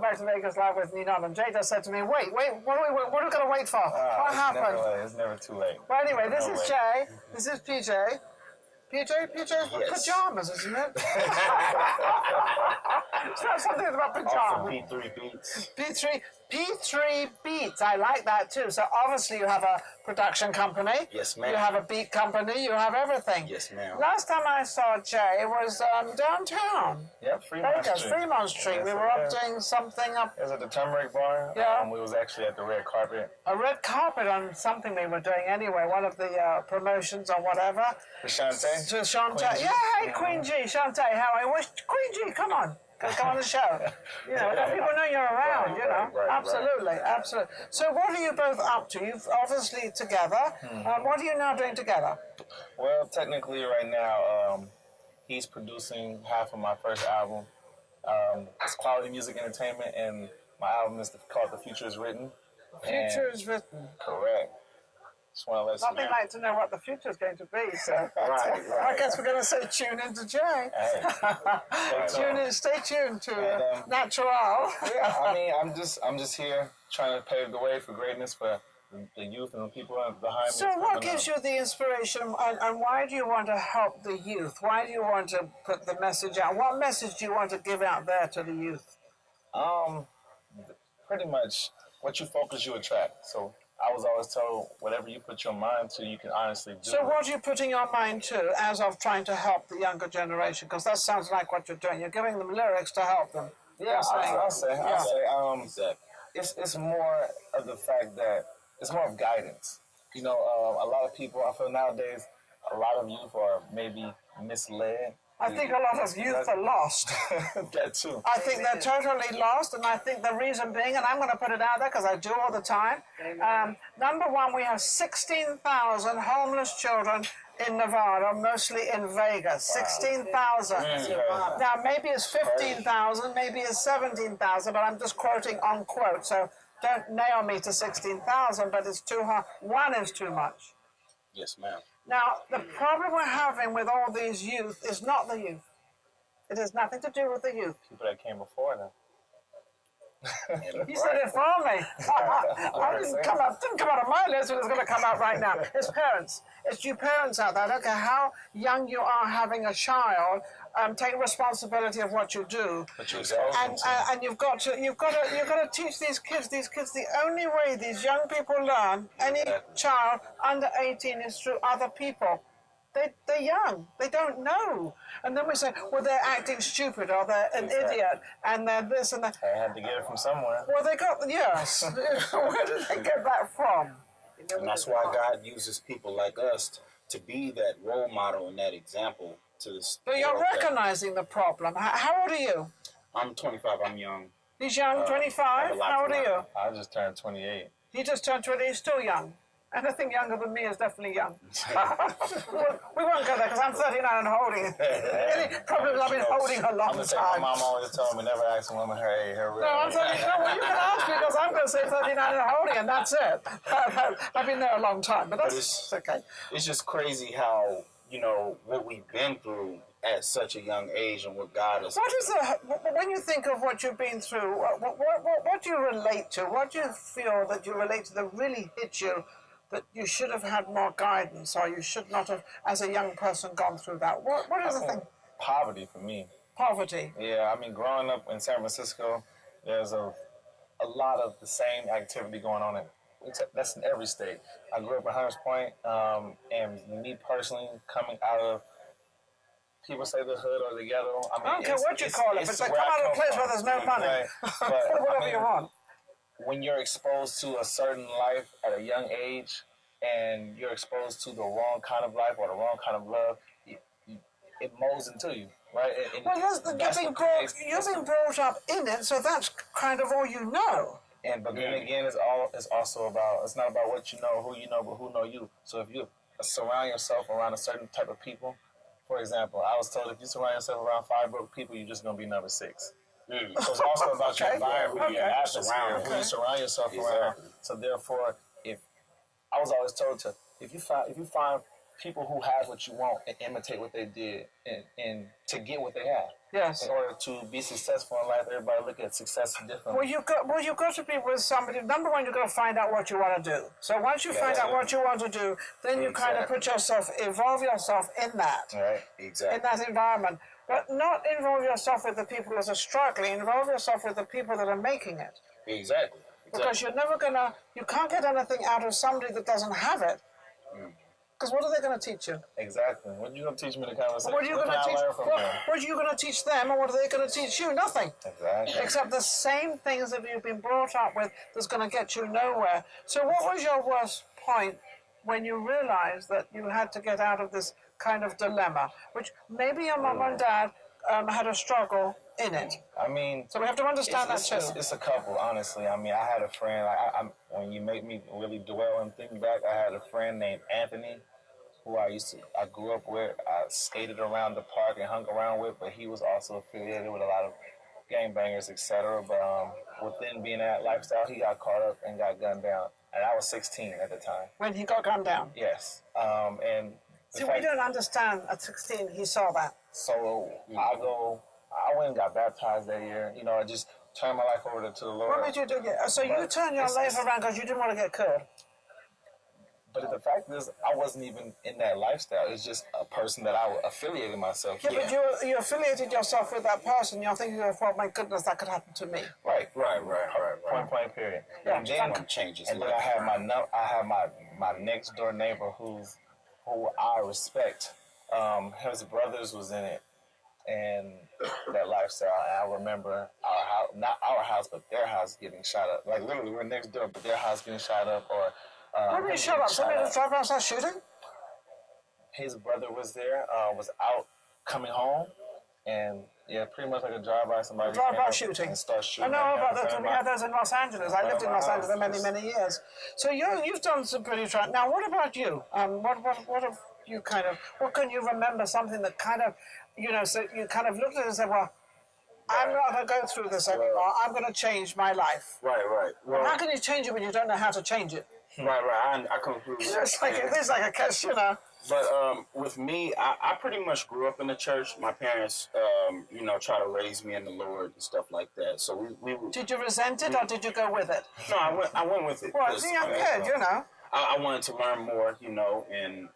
back to Vegas Live with Ninon, and Jay just said to me, wait, what are we going to wait for? What happened? It's never too late. Well, anyway, this is Jay. This is PJ. PJ's pajamas, isn't it? It's not something about pajamas. P3 Beats. P3 Beats. I like that too. So obviously you have a production company. Yes, ma'am. You have a beat company. You have everything. Yes, ma'am. Last time I saw Jay was downtown. Yep, Fremont Street. Yes, we were up doing something up. It was at the Turmeric Bar. Yeah. We was actually at the red carpet. A red carpet on something we were doing anyway. One of the promotions or whatever. With Shantae? To Shantae. Yeah, hey, Queen G. Shantae, how I wish. Queen G, come on. Come on the show. You know, let people know you're around, you know. Absolutely. So what are you both up to? You've obviously together. What are you now doing together? Well, technically right now, he's producing half of my first album. It's Quality Music Entertainment, and my album is called The Future Is Written. Future is written. Correct. Just want to let you know. Nothing like to know what the future is going to be. So Right. I guess we're going to say tune into Jay. Hey. Stay tuned to Natural. Yeah, I mean, I'm just here trying to pave the way for greatness for the youth and the people behind me. So what gives you the inspiration, and why do you want to help the youth? Why do you want to put the message out? What message do you want to give out there to the youth? Pretty much what you focus, you attract. So I was always told, whatever you put your mind to, you can honestly do. So what are you putting your mind to as of trying to help the younger generation? Because that sounds like what you're doing. You're giving them lyrics to help them. Yeah, I'll say. It's more of the fact that it's more of guidance. You know, a lot of people, I feel nowadays, a lot of youth are maybe misled. I think a lot of youth are lost. That too. I think they're totally lost, and I think the reason being, and I'm going to put it out there because I do all the time, number one, we have 16,000 homeless children in Nevada, mostly in Vegas. 16,000. Now, maybe it's 15,000, maybe it's 17,000, but I'm just quoting on quote, so don't nail me to 16,000, but it's too hard. One is too much. Yes, ma'am. Now, the problem we're having with all these youth is not the youth. It has nothing to do with the youth. People that came before them. You said it for me. I didn't come out of my list, but it's going to come out right now. It's parents. It's you parents out there. I don't care how young you are having a child. Take responsibility of what you do. But you're and you've got to teach these kids. The only way these young people learn, any child under 18, is through other people. They're young. They don't know. And then we say, well, they're acting stupid, or they're an idiot, and they're this and that. I had to get it from somewhere. Well, they got, yes. Where did they get that from? And that's why God uses people like us to be that role model and that example to this. But you're recognizing the problem. How old are you? I'm 25. I'm young. He's young, 25? How old are you? I just turned 28. He just turned 20. He's still young. Anything younger than me is definitely young. We won't go there because I'm 39 and holding. Any problems I've been holding a long time. My mom always told me never ask a woman her age, her real No, I'm saying, well, you can ask me because I'm going to say 39 and holding, and that's it. I've been there a long time, but that's okay. It's just crazy how, you know, what we've been through at such a young age and what God has. What is when you think of what you've been through, what do you relate to? What do you feel that you relate to that really hit you, that you should have had more guidance, or you should not have, as a young person, gone through that? What is the thing? Poverty for me. Poverty. Yeah, I mean, growing up in San Francisco, there's a lot of the same activity going on. That's in every state. I grew up in Hunters Point, and me personally, coming out of, people say the hood or the ghetto. I don't care what you call it, but they come out of a place where there's no money. Right. But, whatever you want. When you're exposed to a certain life at a young age, and you're exposed to the wrong kind of life or the wrong kind of love, it molds into you, right? You've been brought up in it, so that's kind of all you know. But then again, it's also about, it's not about what you know, who you know, but who know you. So if you surround yourself around a certain type of people, for example, I was told if you surround yourself around 5 broke people, you're just going to be number 6. So it's also about your environment, your atmosphere, who you surround yourself around. So therefore, if I was always told to, if you find people who have what you want and imitate what they did and to get what they have. Yes. In order to be successful in life, everybody look at success differently. Well, you've got to be with somebody. Number one, you've got to find out what you want to do. So once you find out what you want to do, then you kind of evolve yourself in that. Right, exactly. In that environment. But not involve yourself with the people that are struggling. Involve yourself with the people that are making it. Exactly. Because you're never you can't get anything out of somebody that doesn't have it. Because what are they going to teach you? Exactly. What are you going to teach me in the conversation? What are you going to teach? What are you going to teach them, and what are they going to teach you? Nothing. Exactly. Except the same things that you've been brought up with that's going to get you nowhere. So what was your worst point when you realized that you had to get out of this kind of dilemma, which maybe your mom and dad had a struggle in it? I mean, so we have to understand that too. It's a couple, honestly. I mean, I had a friend. When you make me really dwell and think back, I had a friend named Anthony, who I grew up with. I skated around the park and hung around with, but he was also affiliated with a lot of gangbangers, etc. But within being that lifestyle, he got caught up and got gunned down. And I was 16 at the time. When he got gunned down? Yes. And see, we don't understand at 16 he saw that. So I went and got baptized that year. You know, I just turned my life over to the Lord. What made you do that? So you turned your life around because you didn't want to get killed. But the fact is, I wasn't even in that lifestyle. It's just a person that I affiliated myself with. Yeah, but you affiliated yourself with that person. You're thinking, well, my goodness, that could happen to me. Right. Point blank, period. Yeah, and then changes. And then I have my next door neighbor who I respect. His brothers was in it, and that lifestyle. And I remember our house, not our house, but their house getting shot up. Like literally, we're next door, but their house getting shot up, or. What do you shut up? Somebody was driving outside shooting? His brother was there, was out coming home, and pretty much like a drive-by, somebody drive-by shooting. And start shooting. I know about that. We had those in Los Angeles. I lived in Los Angeles for many, many years. So you've done some pretty trying. Now, what about you? What have you what can you remember, something that kind of, so you kind of looked at it and said, well, I'm not going to go through this anymore. I'm going to change my life. Right. Well, how can you change it when you don't know how to change it? Right. I completely understand. It's like a question, But with me, I pretty much grew up in the church. My parents, try to raise me in the Lord and stuff like that. So we did you resent it or did you go with it? No, I went with it. Well, see, I'm good, I wanted to learn more, and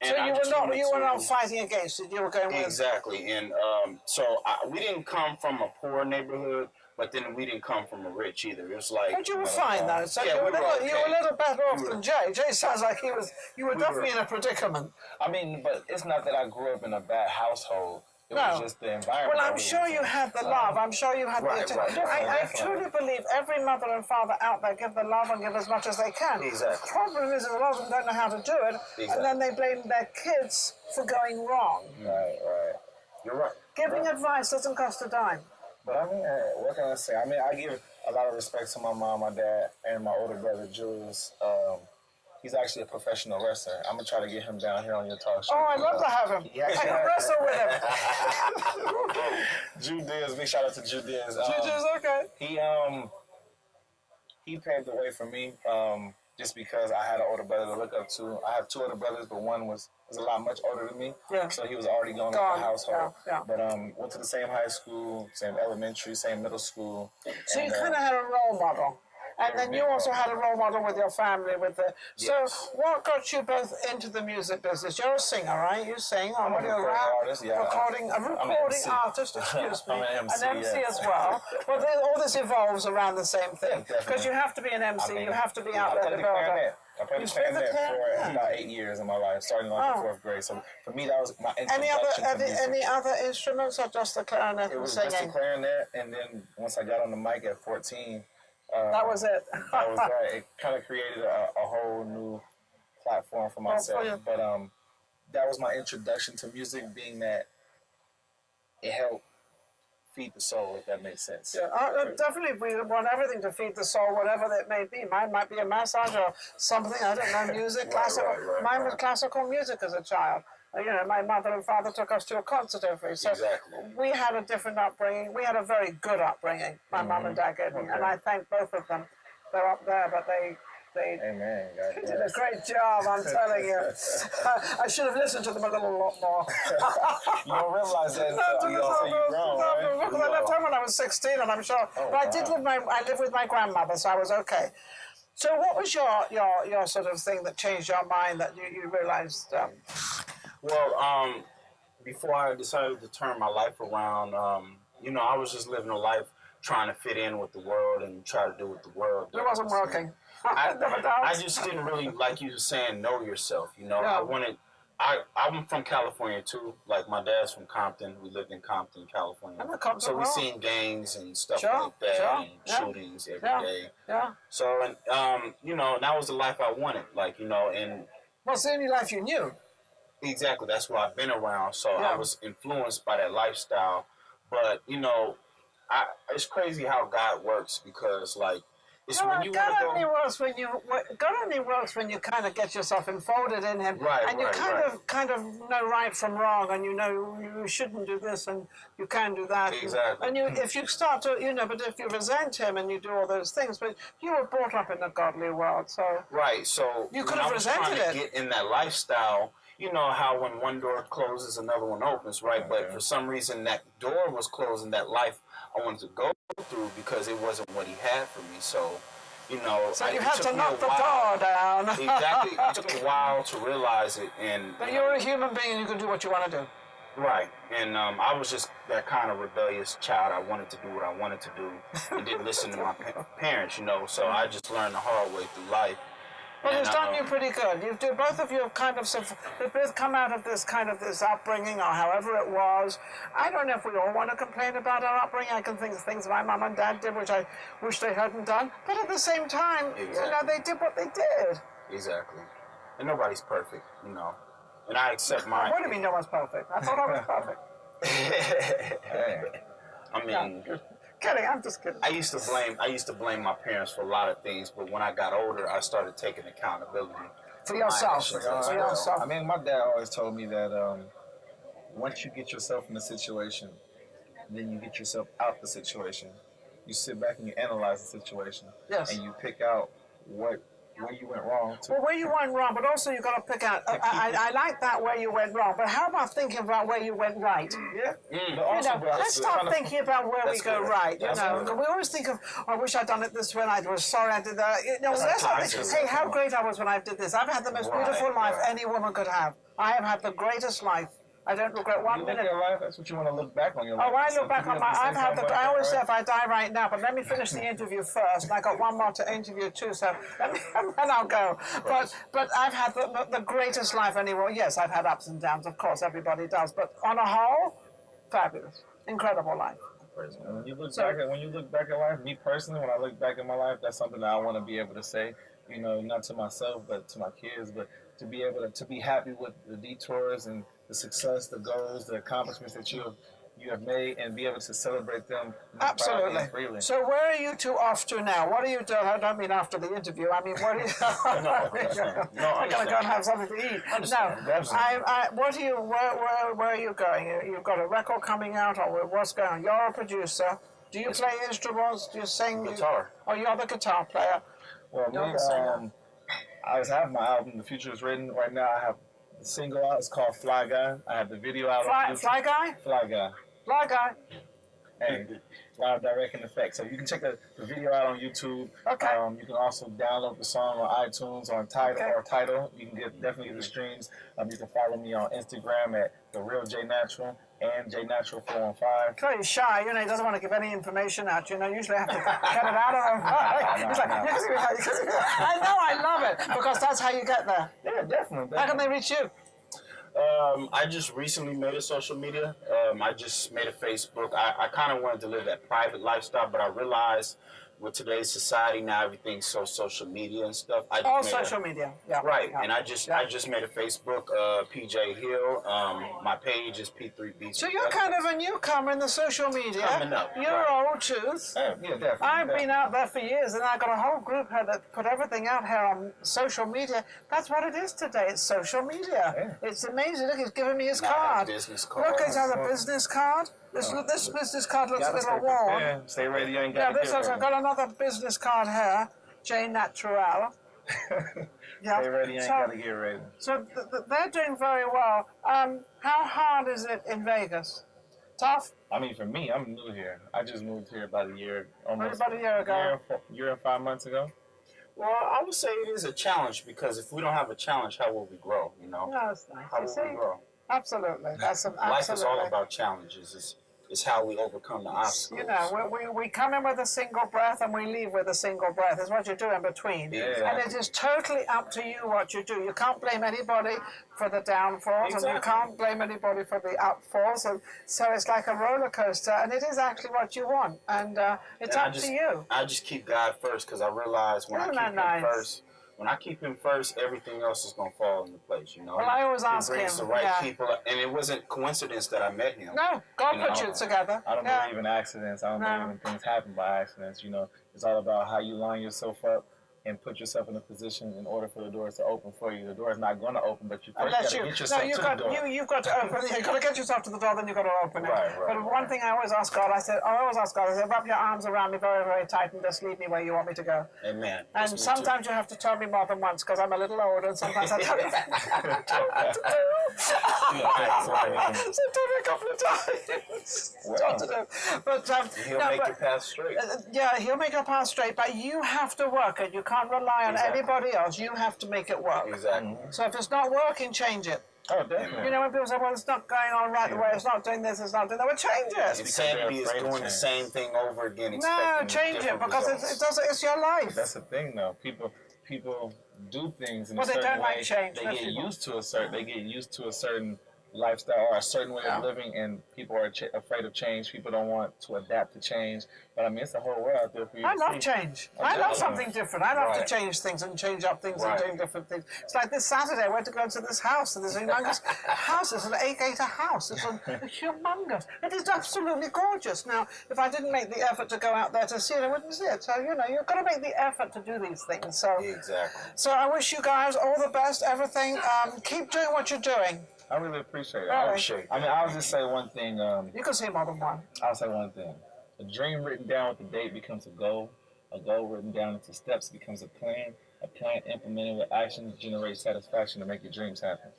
so you were not fighting against it. You were going with it. Exactly, and we didn't come from a poor neighborhood. But then we didn't come from a rich either. It was like. But you were fine though. So yeah, you were a little better off than Jay. Jay sounds like you were definitely in a predicament. I mean, but it's not that I grew up in a bad household. It was just the environment. Well, I'm sure you had the love. I'm sure you had the attention. I truly believe every mother and father out there give the love and give as much as they can. Exactly. The problem is that a lot of them don't know how to do it, and then they blame their kids for going wrong. Right. You're right. Giving advice doesn't cost a dime. But I mean, what can I say? I mean, I give a lot of respect to my mom, my dad, and my older brother, Julius. He's actually a professional wrestler. I'm going to try to get him down here on your talk show. Oh, I'd love to have him. I can wrestle with him. Jude Diaz, big shout out to Jude Diaz. Jude Diaz, okay. He paved the way for me just because I had an older brother to look up to. I have two older brothers, but one was a lot much older than me. Yeah. So he was already going up the household. Yeah. But went to the same high school, same elementary, same middle school. So you kind of had a role model. And then you also had a role model with your family. So what got you both into the music business? You're a singer, right? You sing. I'm a recording artist, yeah. A recording artist, excuse me. I'm an MC as well. Well, all this evolves around the same thing. Because you have to be an MC. You have to be out there to build up. I played the clarinet for about 8 years of my life, starting off in 4th grade. So for me, that was my introduction to music. Any other instruments or just the clarinet? It was just the clarinet, and then once I got on the mic at 14, that was it. That was right. It kind of created a whole new platform for myself. But that was my introduction to music, being that it helped feed the soul, if that makes sense. Yeah, definitely. We want everything to feed the soul, whatever that may be. Mine might be a massage or something. I don't know, music, classical. Mine was classical music as a child. My mother and father took us to a concert every. So we had a different upbringing. We had a very good upbringing. My mom and dad gave me, and I thank both of them. They're up there, but Amen. You did a great job, I'm telling you. I should have listened to them a little lot more. You don't realize that until you grown, right? Because I left home when I was 16, and I'm sure. But I lived with my grandmother, so I was okay. So what was your sort of thing that changed your mind that you realized? Well, before I decided to turn my life around, I was just living a life trying to fit in with the world and try to do what the world does. It wasn't working. I just didn't really, like you were saying, know yourself. I'm from California too. Like my dad's from Compton. We lived in Compton, California. So we seen gangs and stuff like that and shootings every day. Yeah. So and that was the life I wanted. And well, it's the only life you knew. Exactly. That's what I've been around. So I was influenced by that lifestyle. But it's crazy how God works because it's when you God only works when you kind of get yourself enfolded in Him, and you kind of know right from wrong, and you know you shouldn't do this and you can do that. Exactly. And if you start to, but if you resent Him and you do all those things, but you were brought up in a godly world, so So you could have resented it. Get in that lifestyle. You know how when one door closes, another one opens, right? But for some reason, that door was closed in that life I wanted to go through because it wasn't what He had for me. So, So you had to knock the door down. Exactly. It took a while to realize it. But you're a human being and you can do what you want to do. Right. And I was just that kind of rebellious child. I wanted to do what I wanted to do and didn't listen to my parents, So I just learned the hard way through life. Well, it's done you pretty good. Both of you they've both come out of this upbringing, or however it was. I don't know if we all want to complain about our upbringing. I can think of things my mum and dad did, which I wish they hadn't done. But at the same time, they did what they did. Exactly. And nobody's perfect, And I accept mine. What do you mean no one's perfect? I thought I was perfect. I mean... Kidding, I'm just kidding. I used to blame my parents for a lot of things, but when I got older, I started taking accountability for yourself. I mean, my dad always told me that once you get yourself in a situation, then you get yourself out the situation. You sit back and you analyze the situation, and you pick out where you went wrong. Well, where you went wrong, but also you got to pick out. I like that where you went wrong, but how about thinking about where you went right? Yeah. Let's start thinking about where we go right. We always think of, I wish I'd done it this way. I was sorry I did that. Let's not think, hey, how great I was when I did this. I've had the most beautiful life any woman could have. I have had the greatest life. I don't regret one minute. Your life, that's what you want to look back on your life. Oh, I look back on my. I always say if I die right now, but let me finish the interview first. And I got one more to interview too, so then I'll go. But I've had the greatest life anywhere. Yes, I've had ups and downs, of course, everybody does. But on a whole, fabulous, incredible life. When you look back at life, me personally, when I look back at my life, that's something that I want to be able to say. Not to myself, but to my kids, but to be able to be happy with the detours and the success, the goals, the accomplishments that you have made, and be able to celebrate them. Absolutely. Freely. So where are you two off to now? What are you doing? I don't mean after the interview. I mean, what are you? I gotta go and have something to eat. Where are you going? You've got a record coming out, or what's going on? You're a producer. Do you play instruments? Do you sing? Guitar. You're the guitar player. Well, I have my album, The Future Is Written. Right now, I have the single out. It's called Fly Guy. I have the video out. Fly Guy? Fly Guy. Fly Guy. Hey, live direct in effect. So you can check the video out on YouTube. Okay. You can also download the song on iTunes on Tidal. You can definitely get the streams. You can follow me on Instagram at The Real JayNatural and JayNatural 415. He's very shy, he doesn't want to give any information out, usually I have to get it out of him. He's like, I know, I love it, because that's how you get there. Yeah, definitely. How can they reach you? I just recently made a social media. I just made a Facebook. I kind of wanted to live that private lifestyle, but I realized with today's society now, everything's so social media and stuff. All social media, yeah. Right, and I just made a Facebook, PJ Hill. My page is P3B. So you're kind of a newcomer in the social media. Coming up. You're old tooth. Yeah, definitely. I've been out there for years, and I've got a whole group here that put everything out here on social media. That's what it is today. It's social media. Yeah. It's amazing. Look, he's giving me his card. Business card. Look, he's got a business card. This business card looks a little worn. Stay ready. You ain't got I've got another business card here, JayNatural. Yeah. Stay ready, you ain't got to get ready. So they're doing very well. How hard is it in Vegas? Tough? I mean, for me, I'm new here. I just moved here about a year, almost about a year ago. Year and 5 months ago. Well, I would say it is a challenge because if we don't have a challenge, how will we grow? You know, No, it's nice. how will we grow? Absolutely. Life is all about challenges. It's how we overcome the obstacles. You know, we come in with a single breath and we leave with a single breath. It's what you do in between. Yeah. And it is totally up to you what you do. You can't blame anybody for the downfalls and you can't blame anybody for the upfalls. And so it's like a roller coaster and it is actually what you want. And it's up to you. I just keep God first because I realize when Isn't I keep that Him nice? first, when I keep Him first, everything else is going to fall into place, you know. Well, I always ask He brings Him. the right people, and it wasn't coincidence that I met Him. No, God You put know, you together. I don't believe in accidents. I don't believe in things happen by accidents. You know, it's all about how you line yourself up and put yourself in a position in order for the doors to open for you. The door is not going to open, but you first got to get yourself to the door. You've got to open. You've got to get yourself to the door, then you've got to open it. Right, but one thing I always ask God, I said, rub your arms around me very, very tight and just lead me where you want me to go. Amen. And sometimes you have to tell me more than once because I'm a little older, and sometimes I tell you what to do. So tell me a couple of times what to do. But He'll make your path straight. Yeah, He'll make your path straight, but you have to work it. You can't rely on anybody else. You have to make it work. Exactly. So if it's not working, change it. Oh, definitely. You know, when people say, well, it's not going on right the way, it's not doing this, it's not doing that, well, change it. Insanity is doing the same thing over again. No, change it because it's your life. That's the thing, though. People do things in Well, a they certain don't way. like change. They Most get people. used to a certain lifestyle or a certain way of living, and people are afraid of change. People don't want to adapt to change. But I mean, it's a whole world out there for you. I to love see. change. Oh, I love definitely. something different. I love to Right. change things and change up things Right. and do different things. It's like this Saturday, I went to go to this house, and there's a humongous house. It's an 8-acre house. It's humongous. It is absolutely gorgeous. Now, if I didn't make the effort to go out there to see it, I wouldn't see it. So, you know, you've got to make the effort to do these things. So, Exactly. so I wish you guys all the best, everything. Keep doing what you're doing. I really appreciate it. Really? I appreciate it. I mean, I'll just say one thing. You can see more than one. I'll say one thing. A dream written down with a date becomes a goal. A goal written down into steps becomes a plan. A plan implemented with actions generates satisfaction to make your dreams happen.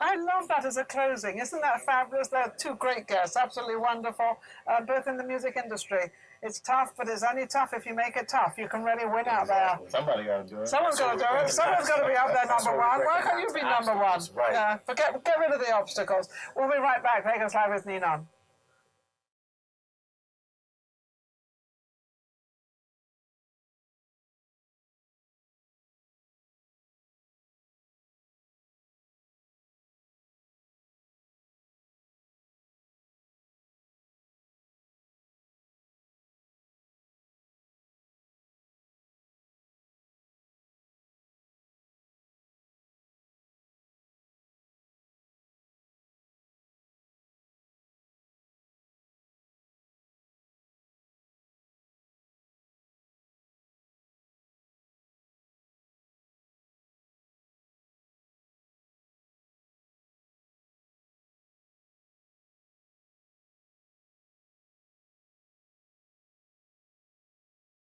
I love that as a closing. Isn't that fabulous? They're two great guests, absolutely wonderful, both in the music industry. It's tough, but it's only tough if you make it tough. You can really win out there. Somebody got to do it. Someone's got to do it. Someone's got to be up there number one. Why can't you be number one? Right. Yeah, get rid of the obstacles. We'll be right back. Vegas Live with Ninon.